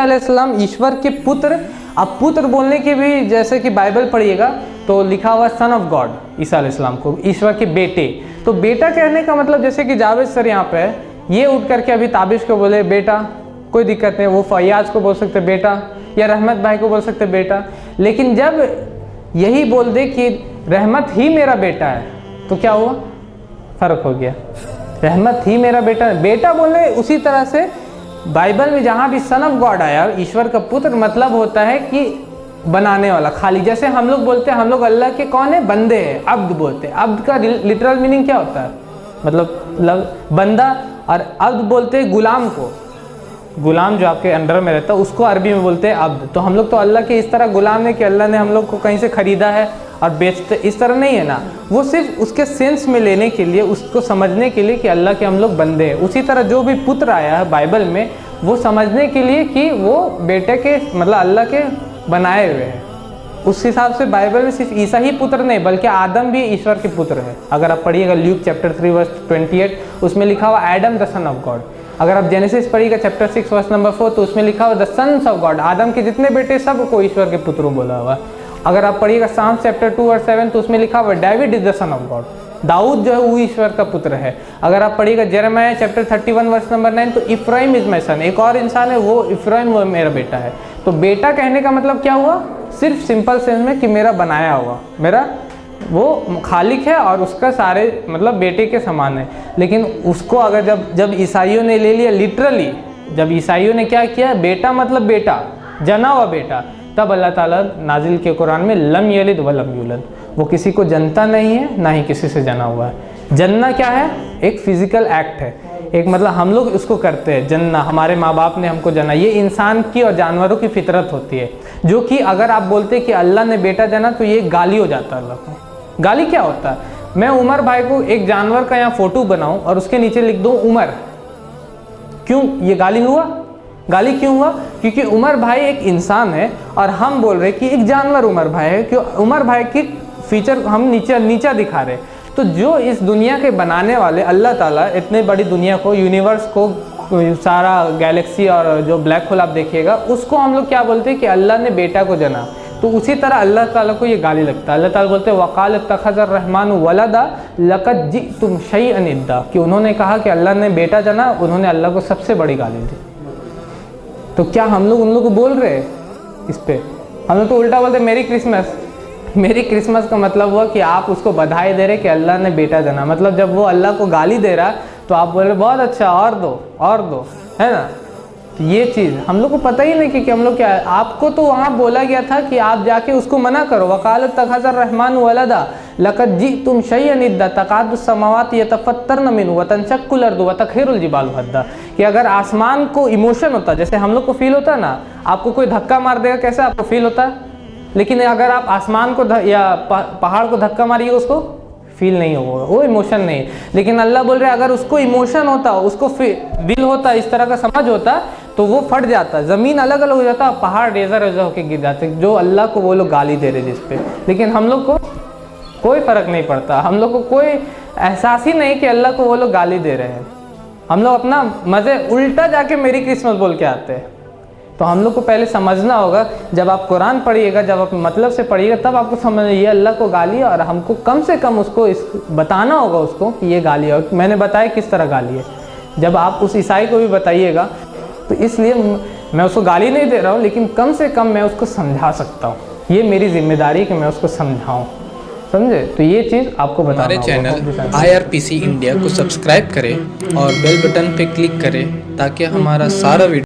ईसा अलैहिस्सलाम ईश्वर के पुत्र। अब पुत्र बोलने के भी जैसे कि बाइबल पढ़िएगा तो लिखा हुआ सन ऑफ गॉड, ईसा अलैहिस्सलाम को ईश्वर के बेटे। तो बेटा कहने का मतलब जैसे कि जावेद सर यहाँ पे है, ये उठ करके अभी ताबिश को बोले बेटा, कोई दिक्कत नहीं, वो फैयाज को बोल सकते बेटा, या रहमत भाई को बोल सकते बेटा। लेकिन जब यही बोल दे कि रहमत ही मेरा बेटा है तो क्या हुआ, फ़र्क हो गया। रहमत ही मेरा बेटा है, बेटा बोले। उसी तरह से बाइबल में जहाँ भी सन ऑफ गॉड आया, ईश्वर का पुत्र, मतलब होता है कि बनाने वाला, खाली। जैसे हम लोग बोलते हैं हम लोग अल्लाह के कौन है, बंदे हैं, अब्द बोलते हैं। अब्द का लिटरल मीनिंग क्या होता है, मतलब बंदा। और अब्द बोलते हैं गुलाम को, गुलाम जो आपके अंडर में रहता है उसको अरबी में बोलते हैं अब्द। तो हम लोग तो अल्लाह के इस तरह गुलाम है कि अल्लाह ने हम लोग को कहीं से ख़रीदा है और बेचते, इस तरह नहीं है ना। वो सिर्फ उसके सेंस में लेने के लिए, उसको समझने के लिए कि अल्लाह के हम लोग बंदे हैं। उसी तरह जो भी पुत्र आया है बाइबल में, वो समझने के लिए कि वो बेटे के, मतलब अल्लाह के बनाए हुए हैं। उस हिसाब से बाइबल में सिर्फ ईसा ही पुत्र नहीं बल्कि आदम भी ईश्वर के पुत्र है। अगर आप पढ़िएगा ल्यूक चैप्टर 3 वर्स 28, उसमें लिखा हुआ Adam the son of God. अगर आप जेनेसिस पढ़िएगा चैप्टर 6 वर्स नंबर 4 तो उसमें लिखा हुआ द सन्स ऑफ गॉड, आदम के जितने बेटे सब को ईश्वर के पुत्रों बोला हुआ। अगर आप पढ़िएगा साम्स चैप्टर 2 वर्स 7 तो उसमें लिखा हुआ David is the son of God, Dawood जो है वो ईश्वर का पुत्र है। अगर आप पढ़िएगा जेरेमाया चैप्टर 31 वर्स नंबर 9 तो इफ्राइम इज माई सन, एक और इंसान है वो इफ्राइम, वो मेरा बेटा है। तो बेटा कहने का मतलब क्या हुआ, सिर्फ सिंपल सेंस में कि मेरा बनाया हुआ, मेरा वो खालिक है और उसका सारे मतलब बेटे के समान है। लेकिन उसको अगर जब ईसाइयों ने ले लिया लिटरली, जब ईसाइयों ने क्या किया, बेटा मतलब बेटा, जना हुआ बेटा, तब अल्लाह ताला नाजिल के कुरान में लम यलिद व लम यूलद, वो किसी को जनता नहीं है ना ही किसी से जना हुआ है। जनना क्या है, एक फिजिकल एक्ट है, एक मतलब हम लोग उसको करते हैं जन्ना, हमारे माँ बाप ने हमको जना। ये इंसान की और जानवरों की फितरत होती है, जो कि अगर आप बोलते कि अल्लाह ने बेटा जना तो ये गाली हो जाता है अल्लाह को। गाली क्या होता है, मैं उमर भाई को एक जानवर का यहाँ फोटो बनाऊं और उसके नीचे लिख दूं उमर, क्यों ये गाली हुआ? गाली क्यों हुआ? क्योंकि उमर भाई एक इंसान है और हम बोल रहे कि एक जानवर उमर भाई है, क्यों उमर भाई की फीचर हम नीचा दिखा रहे। तो जो इस दुनिया के बनाने वाले अल्लाह ताला, इतने बड़ी दुनिया को, यूनिवर्स को, सारा गैलेक्सी और जो ब्लैक होल आप देखिएगा, उसको हम लोग क्या बोलते हैं कि अल्लाह ने बेटा को जना। तो उसी तरह अल्लाह ताला को ये गाली लगता है। अल्लाह ताला बोलते हैं वक़ाल इत्तख़ज़र रहमान वलदा लक़द जिअ्तुम शैअन इद्दा, कि उन्होंने कहा कि अल्लाह ने बेटा जना, उन्होंने अल्लाह को सबसे बड़ी गाली दी। तो क्या हम लोग उन लोग को बोल रहे हैं इस पे? हम लोग तो उल्टा बोलते मेरी क्रिसमस। मेरी क्रिसमस का मतलब हुआ कि आप उसको बधाई दे रहे कि अल्लाह ने बेटा जना। मतलब जब वो अल्लाह को गाली दे रहा तो आप बोल रहे बहुत अच्छा, और दो, है ना। तो ये चीज़ हम लोग को पता ही नहीं कि हम लोग क्या है। आपको तो वहाँ बोला गया था कि आप जाके उसको मना करो, वक़ाल इत्तख़ज़र रहमान वलदा लक़द जिअ्तुम शैअन इद्दा तक़ादुस समावाति यतफ़त्तरन मिन्हु व तनशक्कुल अर्दु व तख़िरुल जिबालु हद्दा, कि अगर आसमान को इमोशन होता, जैसे हम लोग को फील होता है ना, आपको कोई धक्का मार देगा कैसे आपको फील होता है, लेकिन अगर आप आसमान को या पहाड़ को धक्का मारिए उसको फील नहीं होगा, वो इमोशन नहीं। लेकिन अल्लाह बोल रहे हैं अगर उसको इमोशन होता, उसको दिल होता, इस तरह का समझ होता तो वो फट जाता, ज़मीन अलग अलग हो जाता, पहाड़ रेज़र होकर गिर जाते, जो अल्लाह को वो लोग गाली दे रहे जिस पे। लेकिन हम लोग को कोई फ़र्क नहीं पड़ता, हम लोग को कोई एहसास ही नहीं कि अल्लाह को वो लोग गाली दे रहे हैं। हम लोग अपना मज़े उल्टा जाके मेरी क्रिसमस बोल के आते हैं। तो हम लोग को पहले समझना होगा, जब आप कुरान पढ़िएगा, जब आप मतलब से पढ़िएगा, तब आपको समझ ये अल्लाह को गाली है और हमको कम से कम उसको बताना होगा उसको कि ये गाली है। और मैंने बताया किस तरह गाली है, जब आप उस ईसाई को भी बताइएगा। तो इसलिए मैं उसको गाली नहीं दे रहा हूँ, लेकिन कम से कम मैं उसको समझा सकता हूँ। ये मेरी जिम्मेदारी कि मैं उसको समझाऊँ, समझे। तो ये चीज़ आपको बताना हमारे चैनल IRPC इंडिया को सब्सक्राइब करें और बेल बटन पे क्लिक करें ताकि हमारा सारा वीडियो